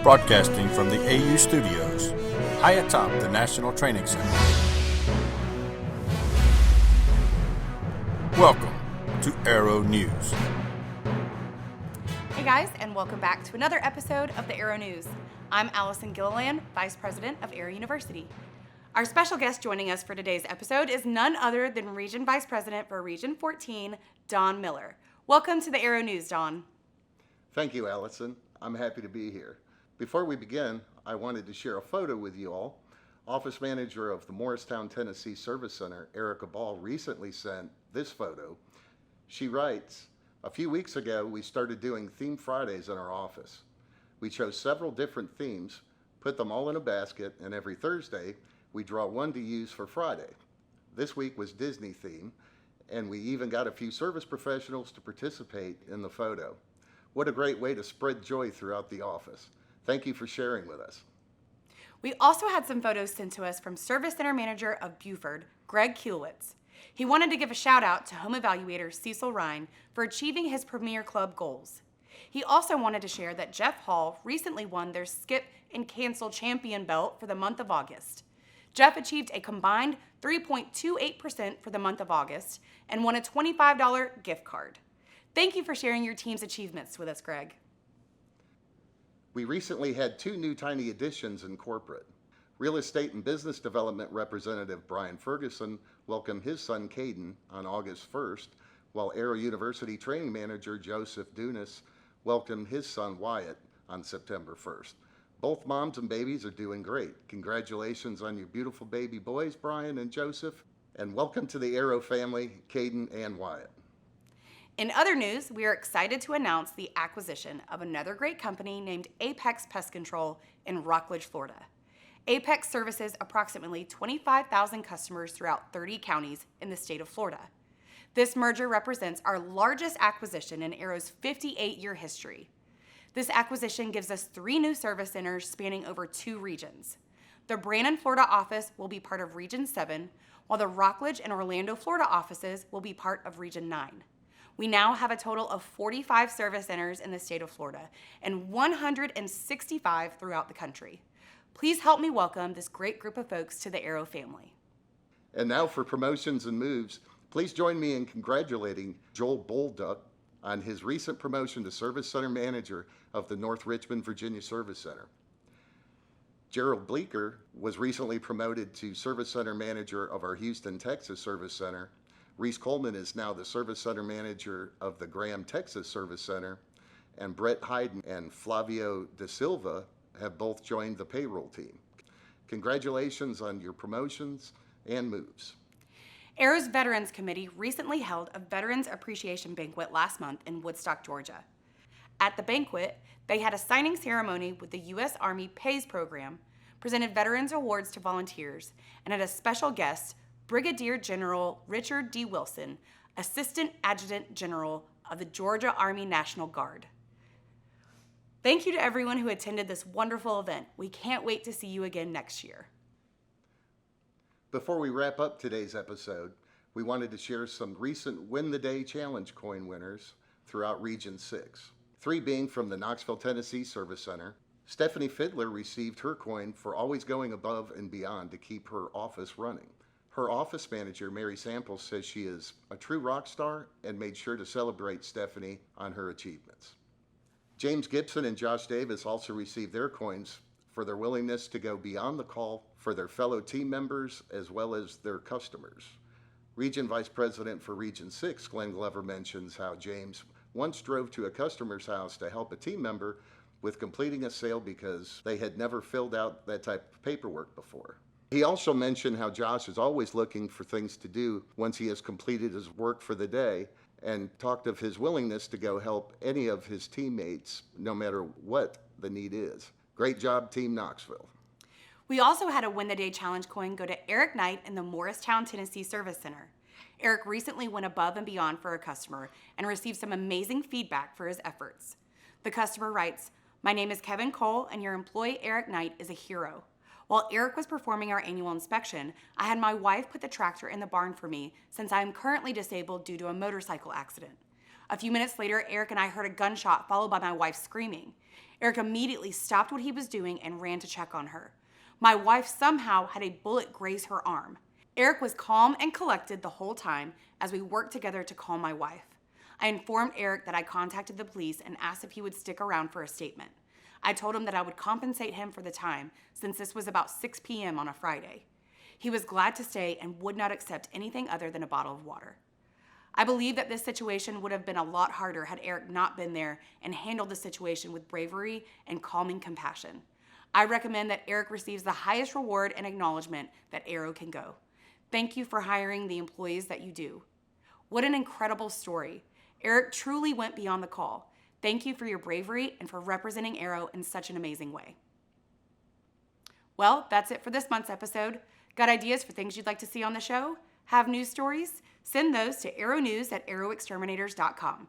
broadcasting from the AU Studios, high atop the National Training Center. Welcome to Aero News. Hey guys, and welcome back to another episode of the Aero News. I'm Allison Gilliland, Vice President of Aero University. Our special guest joining us for today's episode is none other than Region Vice President for Region 14, Don Miller. Welcome to the Aero News, Don. Thank you, Allison. I'm happy to be here. Before we begin, I wanted to share a photo with you all. Office Manager of the Morristown, Tennessee Service Center, Erica Ball, recently sent this photo. She writes, "A few weeks ago, we started doing Theme Fridays in our office. We chose several different themes, put them all in a basket, and every Thursday, we draw one to use for Friday. This week was Disney theme, and we even got a few service professionals to participate in the photo. What a great way to spread joy throughout the office. Thank you for sharing with us." We also had some photos sent to us from Service Center Manager of Buford, Greg Kielwitz. He wanted to give a shout out to home evaluator Cecil Ryan for achieving his Premier Club goals. He also wanted to share that Jeff Hall recently won their Skip and Cancel Champion belt for the month of August. Jeff achieved a combined 3.28% for the month of August and won a $25 gift card. Thank you for sharing your team's achievements with us, Greg. We recently had two new tiny additions in corporate. Real Estate and Business Development Representative Brian Ferguson welcomed his son Caden on August 1st, while Aero University Training Manager Joseph Dunas welcomed his son Wyatt on September 1st. Both moms and babies are doing great. Congratulations on your beautiful baby boys, Brian and Joseph, and welcome to the Aero family, Caden and Wyatt. In other news, we are excited to announce the acquisition of another great company named Apex Pest Control in Rockledge, Florida. Apex services approximately 25,000 customers throughout 30 counties in the state of Florida. This merger represents our largest acquisition in Aero's 58-year history. This acquisition gives us 3 new service centers spanning over 2 regions. The Brandon, Florida office will be part of Region 7, while the Rockledge and Orlando, Florida offices will be part of Region 9. We now have a total of 45 service centers in the state of Florida and 165 throughout the country. Please help me welcome this great group of folks to the Aero family. And now for promotions and moves, please join me in congratulating Joel Bolduck on his recent promotion to Service Center Manager of the North Richmond, Virginia Service Center. Gerald Bleeker was recently promoted to Service Center Manager of our Houston, Texas Service Center. Reese Coleman is now the Service Center Manager of the Graham, Texas Service Center, and Brett Hayden and Flavio Da Silva have both joined the payroll team. Congratulations on your promotions and moves. Aero's Veterans Committee recently held a Veterans Appreciation Banquet last month in Woodstock, Georgia. At the banquet, they had a signing ceremony with the U.S. Army PAYS program, presented Veterans Awards to volunteers, and had a special guest, Brigadier General Richard D. Wilson, Assistant Adjutant General of the Georgia Army National Guard. Thank you to everyone who attended this wonderful event. We can't wait to see you again next year. Before we wrap up today's episode, we wanted to share some recent Win the Day Challenge coin winners throughout Region 6. 3 being from the Knoxville, Tennessee Service Center. Stephanie Fiddler received her coin for always going above and beyond to keep her office running. Her office manager, Mary Samples, says she is a true rock star and made sure to celebrate Stephanie on her achievements. James Gibson and Josh Davis also received their coins for their willingness to go beyond the call for their fellow team members as well as their customers. Region Vice President for Region 6, Glenn Glover, mentions how James once drove to a customer's house to help a team member with completing a sale because they had never filled out that type of paperwork before. He also mentioned how Josh is always looking for things to do once he has completed his work for the day, and talked of his willingness to go help any of his teammates, no matter what the need is. Great job, Team Knoxville. We also had a Win the Day Challenge coin go to Eric Knight in the Morristown, Tennessee Service Center. Eric recently went above and beyond for a customer and received some amazing feedback for his efforts. The customer writes, "My name is Kevin Cole and your employee Eric Knight is a hero. While Eric was performing our annual inspection, I had my wife put the tractor in the barn for me since I am currently disabled due to a motorcycle accident. A few minutes later, Eric and I heard a gunshot followed by my wife screaming. Eric immediately stopped what he was doing and ran to check on her. My wife somehow had a bullet graze her arm. Eric was calm and collected the whole time as we worked together to calm my wife. I informed Eric that I contacted the police and asked if he would stick around for a statement. I told him that I would compensate him for the time since this was about 6 p.m. on a Friday. He was glad to stay and would not accept anything other than a bottle of water. I believe that this situation would have been a lot harder had Eric not been there and handled the situation with bravery and calming compassion. I recommend that Eric receives the highest reward and acknowledgement that Arrow can go. Thank you for hiring the employees that you do. What an incredible story. Eric truly went beyond the call. Thank you for your bravery and for representing Arrow in such an amazing way. Well, that's it for this month's episode. Got ideas for things you'd like to see on the show? Have news stories? Send those to arrownews@arrowexterminators.com.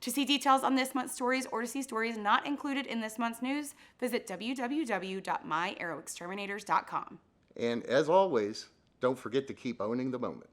To see details on this month's stories or to see stories not included in this month's news, visit www.myarrowexterminators.com. And as always, don't forget to keep owning the moment.